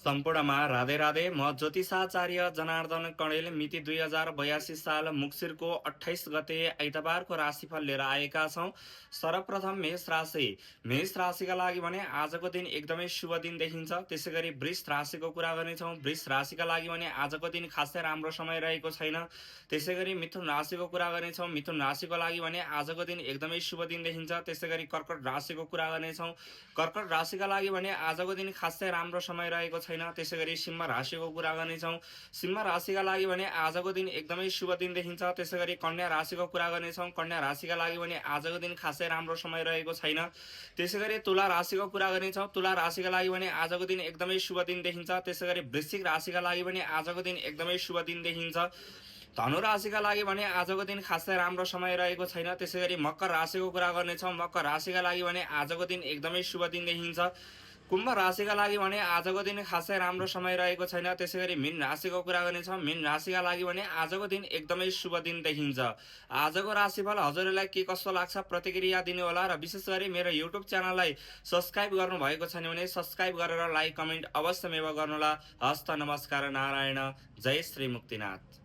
सम्पूर्णमा राधे राधे। म ज्योतिषाचार्य जनार्दन कणेल मिति 2082 साल मुक्सिरको 28 गते आइतबारको राशिफल लिएर आएका छौँ। सर्वप्रथम मेष राशि। मेष राशिका लागि भने आजको दिन एकदमै शुभ दिन देखिन्छ। त्यसै गरी वृष राशिको कुरा गर्नेछौँ। वृष राशिका लागि भने आजको दिन खासै राम्रो समय रहेको छैन। त्यसै गरी मिथुन राशिको कुरा गर्नेछौँ। मिथुन राशिको लागि भने आजको दिन एकदमै शुभ दिन देखिन्छ। त्यसै गरी कर्कट राशिको कुरा गर्नेछौँ। कर्कट राशिका लागि भने आजको दिन खासै राम्रो समय रहेको छैन। त्यसै गरी सिंह राशिको कुरा गर्नेछौँ। सिंह राशिका लागि भने आजको दिन एकदमै शुभ दिन देखिन्छ। त्यसै गरी कन्या राशिको कुरा गर्नेछौँ। कन्या राशिका लागि भने आजको दिन खासै राम्रो समय रहेको छैन। त्यसै गरी तुला राशिको कुरा गर्नेछौँ। तुला राशिका लागि भने आजको दिन एकदमै शुभ दिन देखिन्छ। त्यसै गरी वृश्चिक राशिका लागि भने आजको दिन एकदमै शुभ दिन देखिन्छ। धनु राशिका लागि भने आजको दिन खासै राम्रो समय रहेको छैन। त्यसै गरी मकर राशिको कुरा गर्नेछौँ। मकर राशिका लागि भने आजको दिन एकदमै शुभ दिन देखिन्छ। कुम्भ राशिका लागि भने आजको दिन खासै राम्रो समय रहेको छैन। त्यसै गरी मीन राशिको कुरा गर्नेछौँ। मीन राशिका लागि भने आजको दिन एकदमै शुभ दिन देखिन्छ। आजको राशिफल हजुरहरूलाई के कस्तो लाग्छ प्रतिक्रिया दिनुहोला र विशेष गरी मेरो युट्युब च्यानललाई सब्सक्राइब गर्नुभएको छैन भने सब्सक्राइब गरेर लाइक कमेन्ट अवश्यमेव गर्नुहोला। हस्त नमस्कार नारायण। जय श्री मुक्तिनाथ।